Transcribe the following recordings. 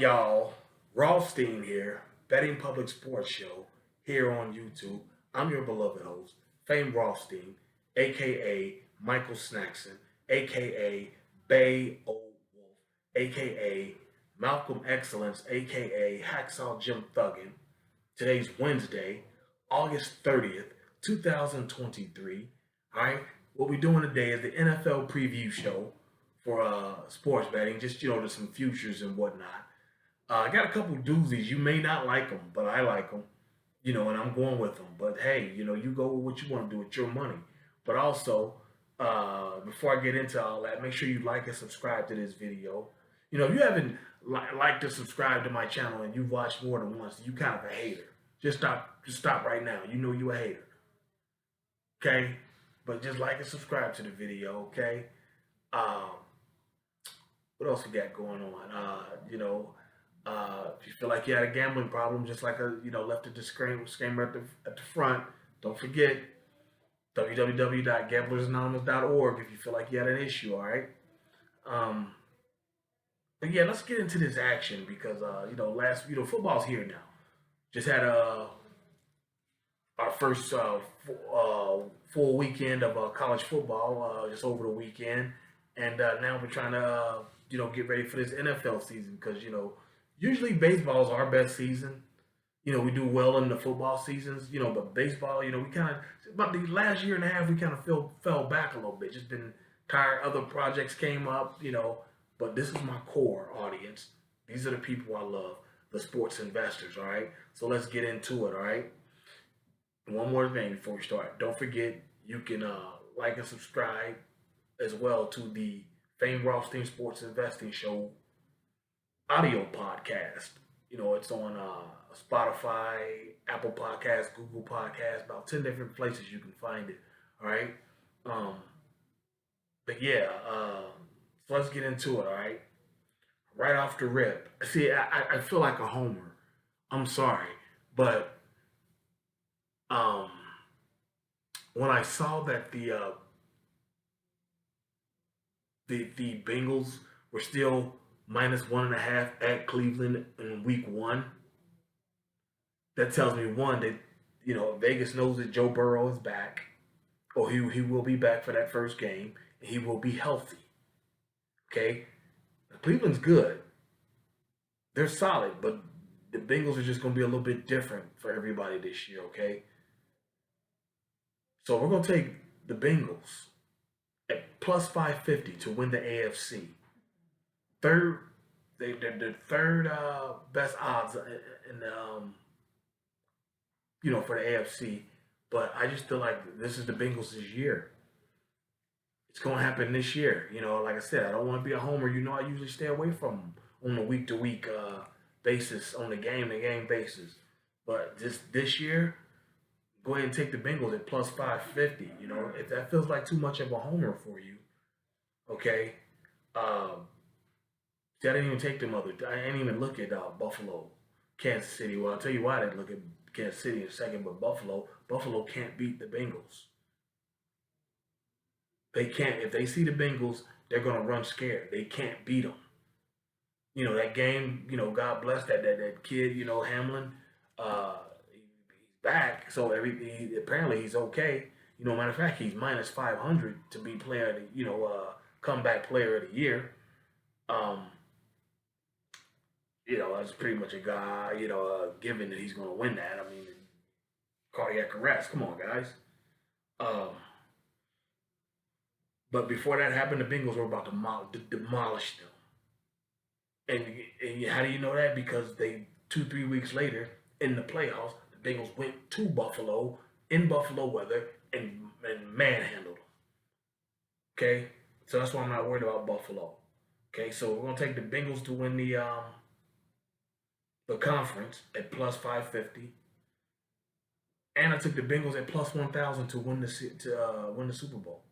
Y'all? Rothstein here, Betting Public Sports Show here on YouTube. I'm your beloved host, Fame Rothstein, aka Michael Snackson, aka Bay Old Wolf, aka Malcolm Excellence, aka Hacksaw Jim Thuggin. Today's Wednesday, August 30th, 2023. All right, what we're doing today is the NFL preview show for sports betting, just to some futures and whatnot. I got a couple doozies. You may not like them, but I like them. And I'm going with them. But hey, you go with what you want to do with your money. But also, before I get into all that, make sure you like and subscribe to this video. If you haven't liked or subscribed to my channel and you've watched more than once, you kind of a hater. Just stop right now. You know you're a hater. Okay? But just like and subscribe to the video, okay? What else we got going on? If you feel like you had a gambling problem, just like left a disclaimer at the front, don't forget www.gamblersanonymous.org if you feel like you had an issue. All right. But yeah, let's get into this action because football's here now. Just had our first full weekend of college football just over the weekend, and now we're trying to get ready for this NFL season because usually baseball is our best season. We do well in the football seasons, but baseball, we kind of about the last year and a half we kind of fell back a little bit. Just been tired. Other projects came up, but this is my core audience. These are the people I love, the sports investors. All right, so let's get into it. All right. One more thing before we start. Don't forget you can like and subscribe as well to the Fame Rothstein Sports Investing Show audio podcast. It's on Spotify, Apple Podcasts, Google Podcasts, about 10 different places you can find it. All right. But yeah, so let's get into it. All right. Right off the rip. See, I feel like a homer. I'm sorry. But when I saw that the Bengals were still -1.5 at Cleveland in week one, that tells me one that Vegas knows that Joe Burrow is back, or he will be back for that first game, and he will be healthy. Okay, Cleveland's good, they're solid, but the Bengals are just going to be a little bit different for everybody this year. Okay, so we're going to take the Bengals at plus 550 to win the AFC. They're the third best odds in the for the AFC, but I just feel like this is the Bengals' year. It's going to happen this year. Like I said, I don't want to be a homer. I usually stay away from them on a week to week basis, on the game to game basis. But this year, go ahead and take the Bengals at plus 550. If that feels like too much of a homer for you, okay. See, I didn't even take them other. I didn't even look at Buffalo, Kansas City. Well, I'll tell you why I didn't look at Kansas City in a second. But Buffalo can't beat the Bengals. They can't. If they see the Bengals, they're gonna run scared. They can't beat them. That game. God bless that kid. Hamlin. He's back, so apparently he's okay. Matter of fact, he's -500 to be player of the, comeback player of the year. That's pretty much a guy, given that he's going to win that. I mean, cardiac arrest. Come on, guys. But before that happened, the Bengals were about to demolish them. And how do you know that? Because 2-3 weeks later in the playoffs, the Bengals went to Buffalo in Buffalo weather and manhandled them. Okay, so that's why I'm not worried about Buffalo. Okay, so we're gonna take the Bengals to win the conference at plus 550, and I took the Bengals at plus 1,000 to win the Super Bowl.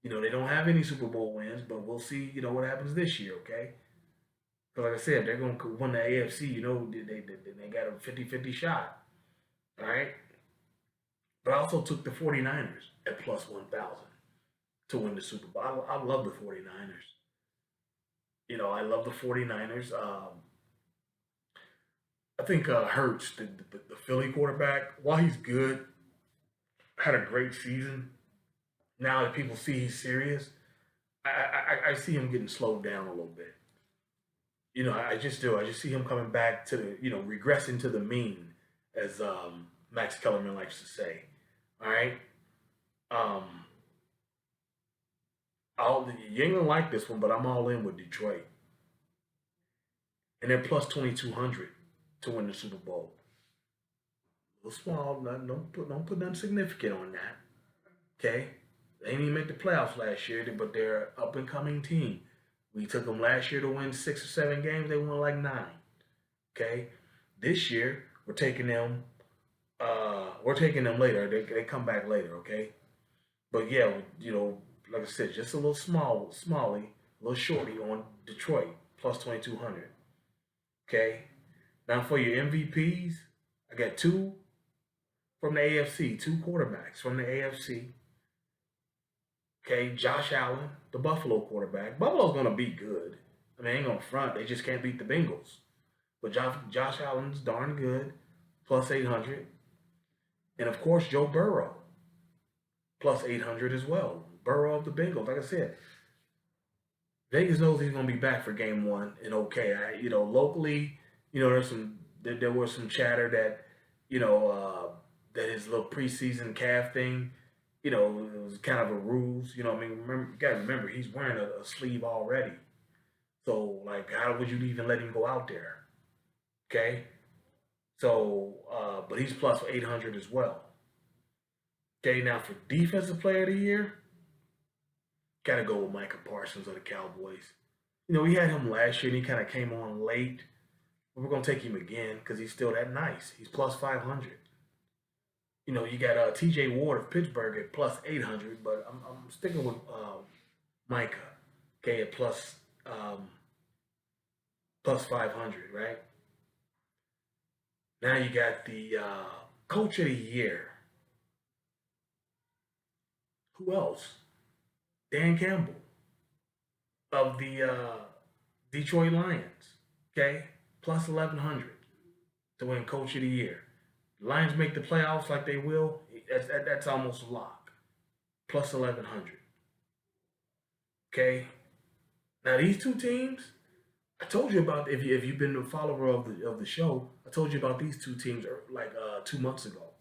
They don't have any Super Bowl wins, but we'll see. What happens this year. Okay, because like I said, they're gonna win the AFC. They got a 50-50 shot. All right, but I also took the 49ers at plus 1,000 to win the Super Bowl. I love the 49ers. I love the 49ers. I think Hurts, the Philly quarterback, while he's good, had a great season. Now that people see he's serious, I see him getting slowed down a little bit. I just do. I just see him coming back to regressing to the mean, as Max Kellerman likes to say. All right. Um, you ain't gonna like this one, but I'm all in with Detroit, and they're plus 2,200 to win the Super Bowl. A little small. Don't put nothing significant on that. Okay. They didn't even make the playoffs last year, but they're an up and coming team. We took them last year to win 6 or 7 games. They won like 9. Okay. This year we're taking them. We're taking them later. They come back later. Okay. But yeah, like I said, just a little smally, a little shorty on Detroit plus 2,200. Okay. Now for your MVPs, I got two from the AFC, two quarterbacks from the AFC. Okay, Josh Allen, the Buffalo quarterback. Buffalo's gonna be good. I mean, ain't gonna front. They just can't beat the Bengals. But Josh Allen's darn good, plus 800, and of course Joe Burrow, plus 800 as well. Burrow of the Bengals. Like I said, Vegas knows he's gonna be back for Game 1, and okay, locally, there was some chatter that that his little preseason calf thing, it was kind of a ruse. I mean, you gotta remember he's wearing a sleeve already. So like, how would you even let him go out there? Okay, so but he's plus 800 as well. Okay, now for defensive player of the year, gotta go with Micah Parsons of the Cowboys. We had him last year and he kind of came on late. But we're gonna take him again because he's still that nice. He's plus 500. You got T.J. Ward of Pittsburgh at plus 800, but I'm sticking with Micah. Okay, at plus 500, right? Now you got the coach of the year. Who else? Dan Campbell of the Detroit Lions. Okay, plus 1,100 to win coach of the year. The Lions make the playoffs like they will. That's almost a lock. Plus 1,100. Okay. Now these two teams, I told you about if you've been a follower of the show. I told you about these two teams like 2 months ago,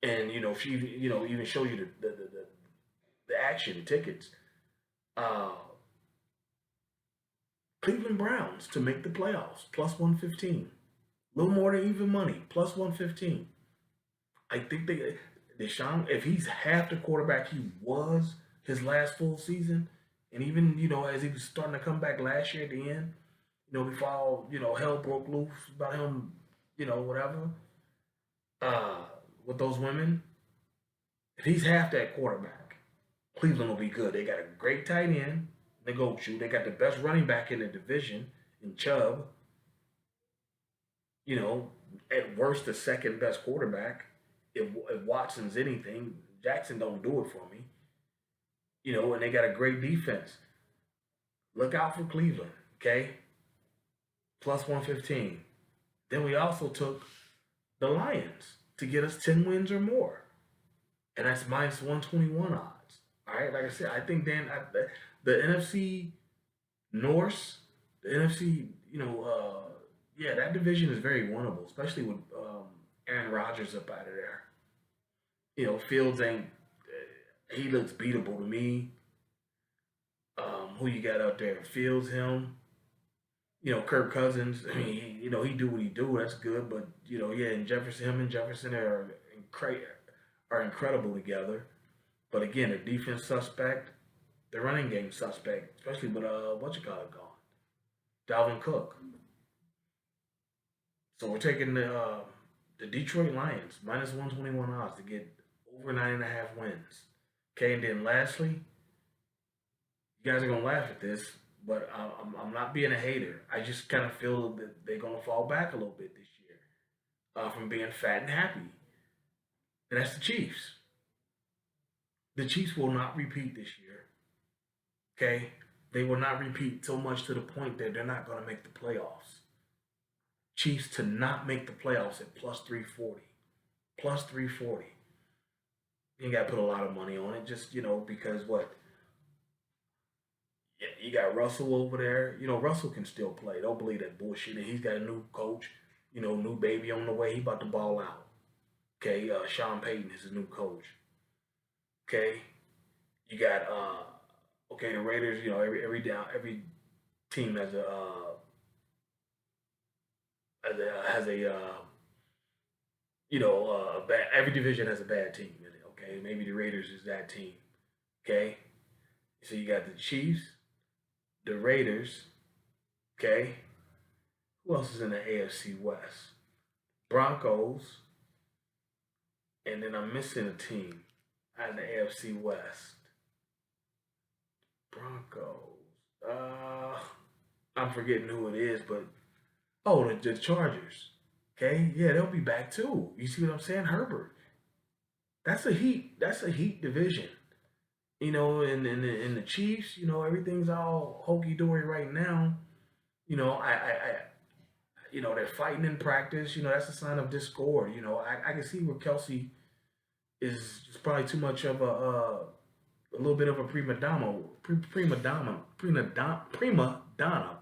and she even show you the action, the tickets. Uh, Cleveland Browns to make the playoffs plus 115. A little more than even money, plus 115. I think Deshaun, if he's half the quarterback he was his last full season, and even as he was starting to come back last year at the end, before all hell broke loose about him, whatever, uh, with those women, if he's half that quarterback, Cleveland will be good. They got a great tight end, they go shoot. They got the best running back in the division in Chubb. You know, at worst, the second best quarterback. If Watson's anything, Jackson don't do it for me. And they got a great defense. Look out for Cleveland, okay? Plus 115. Then we also took the Lions to get us 10 wins or more. And that's minus 121 odds. All right, like I said, I think the NFC North, the NFC, yeah, that division is very winnable, especially with Aaron Rodgers up out of there. Fields ain't, he looks beatable to me. Who you got out there? Fields, him. Kirk Cousins. I mean, he do what he do. That's good, but yeah, and him and Jefferson are incredible together. But again, the defense suspect, the running game suspect, especially with what you call it gone, Dalvin Cook. So we're taking the Detroit Lions minus 121 odds to get over 9.5 wins. Okay, and then lastly, you guys are gonna laugh at this, but I'm not being a hater. I just kind of feel that they're gonna fall back a little bit this year from being fat and happy, and that's the Chiefs. The Chiefs will not repeat this year. Okay, they will not repeat so much to the point that they're not gonna make the playoffs. Chiefs to not make the playoffs at plus 340. Plus 340. You ain't got to put a lot of money on it, just, because what? Yeah, you got Russell over there. Russell can still play. Don't believe that bullshit. And he's got a new coach, new baby on the way. He about to ball out. Okay, Sean Payton is his new coach. Okay, you got okay, the Raiders. Every team has a a bad. Every division has a bad team in it. Okay, maybe the Raiders is that team. Okay, so you got the Chiefs, the Raiders. Okay, who else is in the AFC West? Broncos, and then I'm missing a team out of the AFC West. Broncos. I'm forgetting who it is, but oh, the Chargers. Okay, yeah, they'll be back too. You see what I'm saying, Herbert? That's a heat. That's a heat division. In the Chiefs, everything's all hokey dory right now. They're fighting in practice. That's a sign of discord. I can see where Kelsey is just probably too much of a little bit of a prima donna.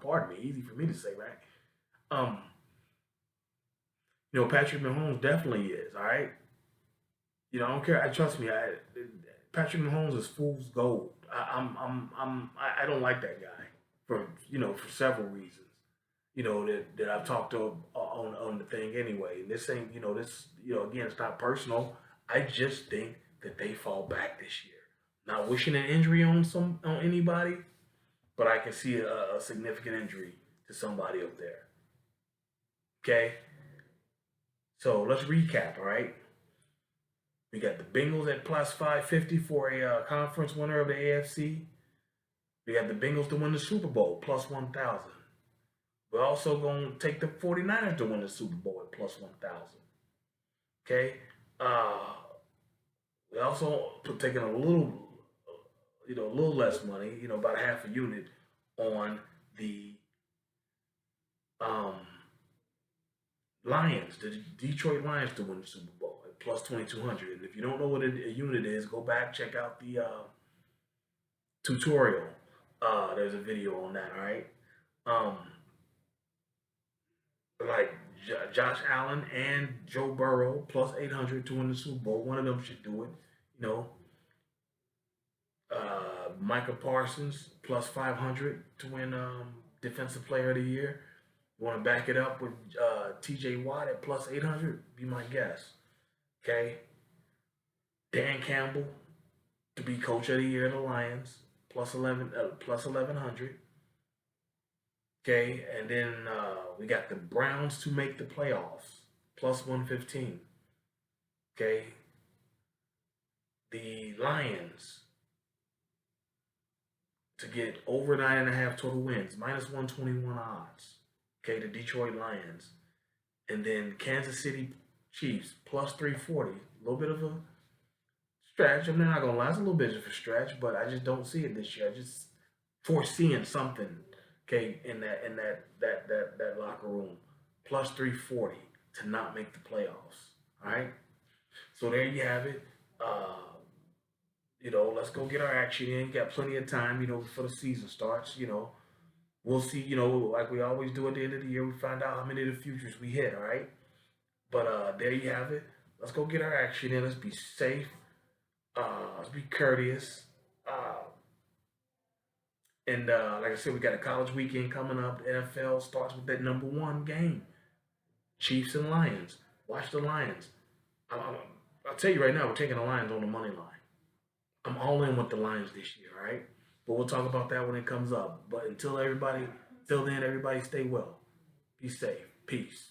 Pardon me, easy for me to say, right? Um, Patrick Mahomes definitely is. All right, I don't care. I trust me. Patrick Mahomes is fool's gold. I don't like that guy for several reasons. That I've talked to on the thing anyway. And this ain't again, it's not personal. I just think that they fall back this year. Not wishing an injury on anybody, but I can see a significant injury to somebody up there. Okay, so let's recap. All right, we got the Bengals at plus 550 for a conference winner of the AFC. We got the Bengals to win the Super Bowl plus 1,000. We're also going to take the 49ers to win the Super Bowl at plus 1,000. Okay, we also taking a little less money, about half a unit on the um, Lions, the Detroit Lions to win the Super Bowl at plus 2,200. And if you don't know what a unit is, go back, check out the tutorial. There's a video on that, all right? Um, like Josh Allen and Joe Burrow plus 800 to win the Super Bowl. One of them should do it. You know, Micah Parsons plus 500 to win Defensive Player of the Year. You want to back it up with T.J. Watt at plus 800? Be my guess. Okay. Dan Campbell to be Coach of the Year of the Lions plus 1100. Okay, and then we got the Browns to make the playoffs plus 115. Okay, the Lions to get over 9.5 total wins, minus 121 odds. Okay, the Detroit Lions. And then Kansas City Chiefs plus 340. A little bit of a stretch. I'm not gonna lie, it's a little bit of a stretch, but I just don't see it this year. I just foreseeing something, okay, in that locker room. Plus 340 to not make the playoffs. All right. So there you have it. Let's go get our action in. Got plenty of time, before the season starts. We'll see, like we always do at the end of the year, we find out how many of the futures we hit, all right? But there you have it. Let's go get our action in. Let's be safe. Let's be courteous. And like I said, we got a college weekend coming up. The NFL starts with that number one game. Chiefs and Lions. Watch the Lions. I'll tell you right now, we're taking the Lions on the money line. I'm all in with the Lions this year, all right? But we'll talk about that when it comes up. But until then, everybody stay well. Be safe. Peace.